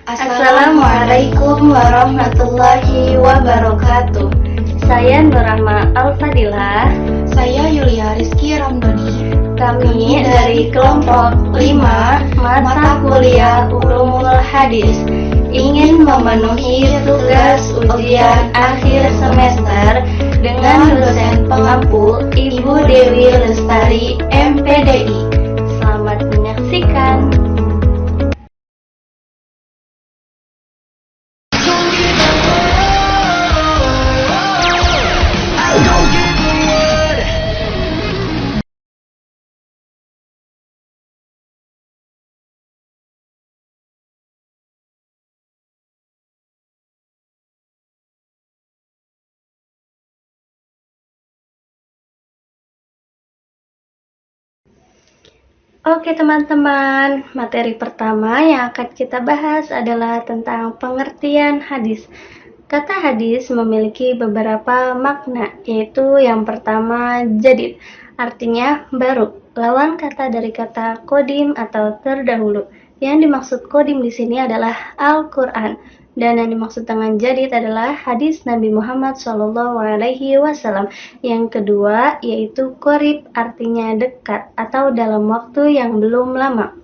Assalamualaikum warahmatullahi wabarakatuh. Saya Nurrahma Al-Fadilah. Saya Yulia Rizky Ramdhani. Kami dari kelompok 5 mata kuliah Ulumul Hadis ingin memenuhi tugas ujian akhir semester dengan dosen pengampu Ibu Dewi Lestari MPDI. Selamat menyaksikan. Oke teman-teman, materi pertama yang akan kita bahas adalah tentang pengertian hadis. Kata hadis memiliki beberapa makna, yaitu yang pertama jadid, artinya baru, lawan kata dari kata kodim atau terdahulu. Yang dimaksud kodim di sini adalah Al-Quran, dan yang dimaksud dengan jadid adalah hadis Nabi Muhammad SAW. Yang kedua yaitu qorib, artinya dekat atau dalam waktu yang belum lama.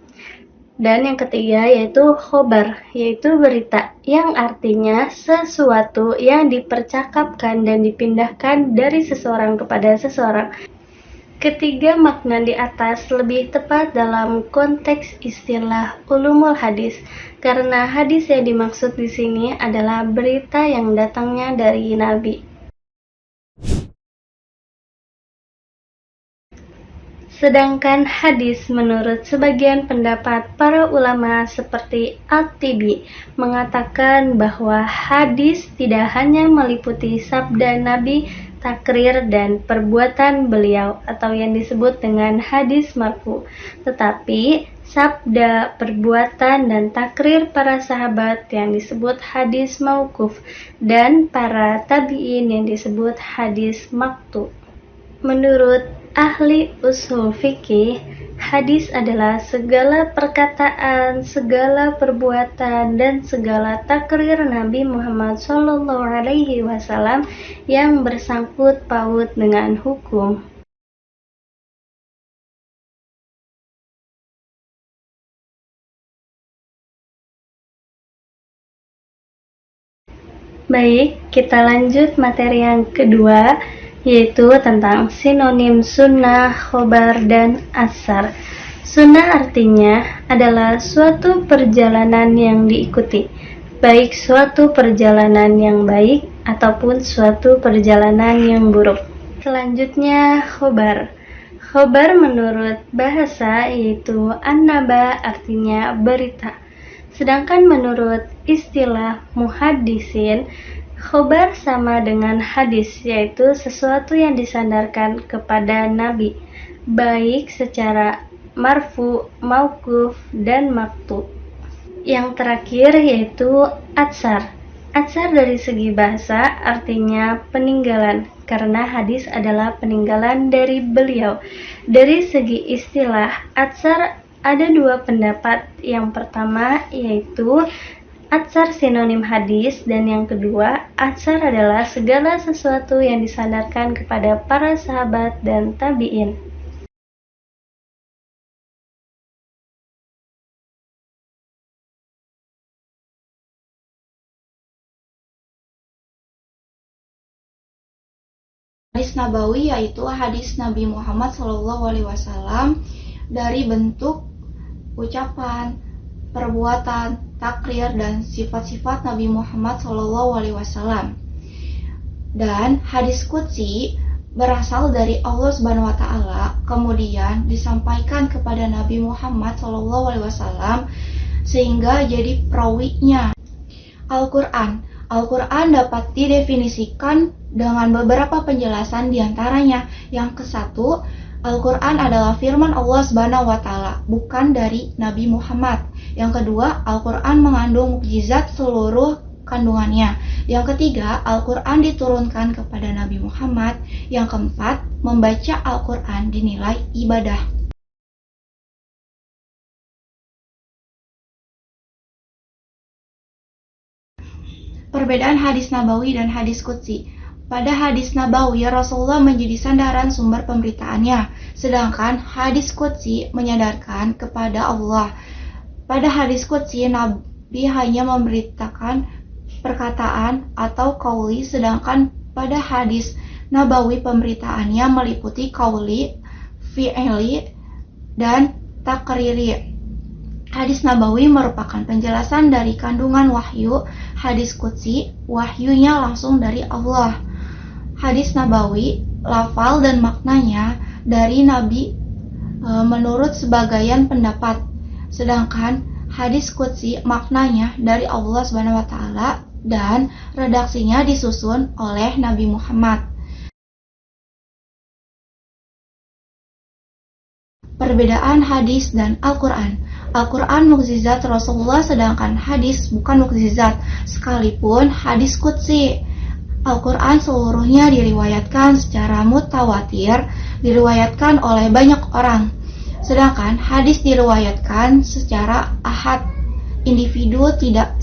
Dan yang ketiga yaitu khobar, yaitu berita, yang artinya sesuatu yang dipercakapkan dan dipindahkan dari seseorang kepada seseorang. Ketiga makna di atas lebih tepat dalam konteks istilah ulumul hadis, karena hadis yang dimaksud di sini adalah berita yang datangnya dari Nabi. Sedangkan hadis menurut sebagian pendapat para ulama seperti At-Tibi mengatakan bahwa hadis tidak hanya meliputi sabda Nabi, takrir dan perbuatan beliau atau yang disebut dengan hadis marfu, tetapi sabda, perbuatan dan takrir para sahabat yang disebut hadis mauquf dan para tabi'in yang disebut hadis maqtu. Menurut ahli usul fikih, hadis adalah segala perkataan, segala perbuatan, dan segala takrir Nabi Muhammad SAW yang bersangkut paut dengan hukum. Baik, kita lanjut materi yang kedua, yaitu tentang sinonim sunnah, khobar, dan asar. Sunnah artinya adalah suatu perjalanan yang diikuti, baik suatu perjalanan yang baik ataupun suatu perjalanan yang buruk. Selanjutnya khobar. Khobar menurut bahasa yaitu an-naba, artinya berita. Sedangkan menurut istilah muhaddisin, khobar sama dengan hadis, yaitu sesuatu yang disandarkan kepada Nabi, baik secara marfu, mauquf, dan maqtu. Yang terakhir yaitu atsar. Atsar dari segi bahasa artinya peninggalan, karena hadis adalah peninggalan dari beliau. Dari segi istilah, atsar ada dua pendapat. Yang pertama yaitu atsar sinonim hadis, dan yang kedua, atsar adalah segala sesuatu yang disandarkan kepada para sahabat dan tabi'in. Hadis Nabawi yaitu hadis Nabi Muhammad SAW dari bentuk ucapan, perbuatan, takrir, dan sifat-sifat Nabi Muhammad SAW. Dan hadis qudsi berasal dari Allah Subhanahu wa Ta'ala, kemudian disampaikan kepada Nabi Muhammad SAW sehingga jadi perawinya. Al-Quran dapat didefinisikan dengan beberapa penjelasan, diantaranya yang ke-1, Al-Quran adalah firman Allah Subhanahu wa Ta'ala, bukan dari Nabi Muhammad. Yang kedua, Al-Quran mengandung mukjizat seluruh kandungannya. Yang ketiga, Al-Quran diturunkan kepada Nabi Muhammad. Yang keempat, membaca Al-Quran dinilai ibadah. Perbedaan hadis nabawi dan hadis qudsi. Pada hadis nabawi, Rasulullah menjadi sandaran sumber pemberitaannya, sedangkan hadis qudsi menyadarkan kepada Allah. Pada hadis qudsi, Nabi hanya memberitakan perkataan atau qauli, sedangkan pada hadis nabawi pemberitaannya meliputi qauli, fi'li, dan takriri. Hadis nabawi merupakan penjelasan dari kandungan wahyu. Hadis qudsi, wahyunya langsung dari Allah. Hadis nabawi, lafal dan maknanya dari Nabi menurut sebagian pendapat. Sedangkan hadis qudsi maknanya dari Allah SWT dan redaksinya disusun oleh Nabi Muhammad. Perbedaan hadis dan Al-Quran. Al-Quran mukjizat Rasulullah, sedangkan hadis bukan mukjizat, sekalipun hadis qudsi. Al-Quran seluruhnya diriwayatkan secara mutawatir, diriwayatkan oleh banyak orang. Sedangkan hadis diriwayatkan secara ahad, individu tidak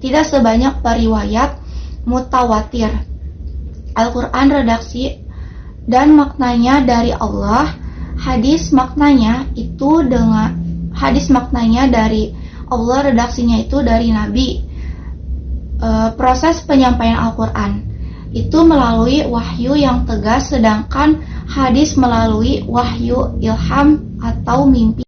sebanyak periwayat mutawatir. Al-Quran redaksi dan maknanya dari Allah, hadis maknanya dari Allah, redaksinya itu dari Nabi. Proses penyampaian Al-Quran itu melalui wahyu yang tegas, sedangkan hadis melalui wahyu ilham atau mimpi.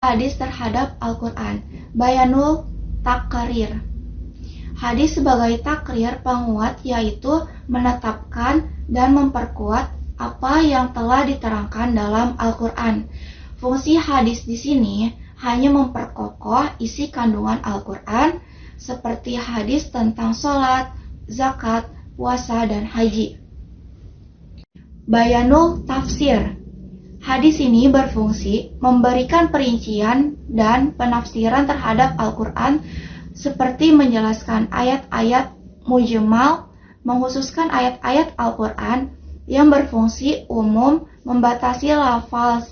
Hadis terhadap Al-Quran. Bayanul takrir. Hadis sebagai takrir penguat, yaitu menetapkan dan memperkuat apa yang telah diterangkan dalam Al-Quran. Fungsi hadis di sini hanya memperkokoh isi kandungan Al-Quran, seperti hadis tentang sholat, zakat, puasa, dan haji. Bayanul tafsir. Hadis ini berfungsi memberikan perincian dan penafsiran terhadap Al-Quran, seperti menjelaskan ayat-ayat mujmal, mengkhususkan ayat-ayat Al-Quran yang berfungsi umum, membatasi lafaz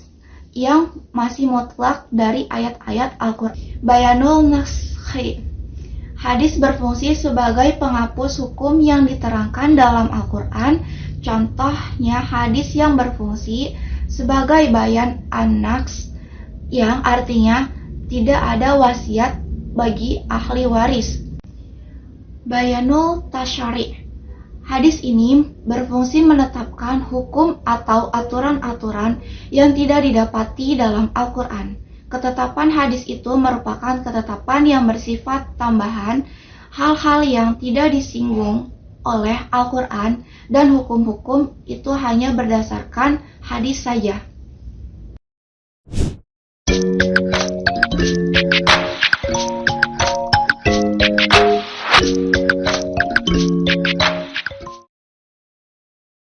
yang masih mutlak dari ayat-ayat Al-Quran. Bayanul naskhi. Hadis berfungsi sebagai penghapus hukum yang diterangkan dalam Al-Quran. Contohnya hadis yang berfungsi sebagai bayan an-naks, yang artinya tidak ada wasiat bagi ahli waris. Bayanul tasyari'. Hadis ini berfungsi menetapkan hukum atau aturan-aturan yang tidak didapati dalam Al-Quran. Ketetapan hadis itu merupakan ketetapan yang bersifat tambahan, hal-hal yang tidak disinggung oleh Al-Quran, dan hukum-hukum itu hanya berdasarkan hadis saja.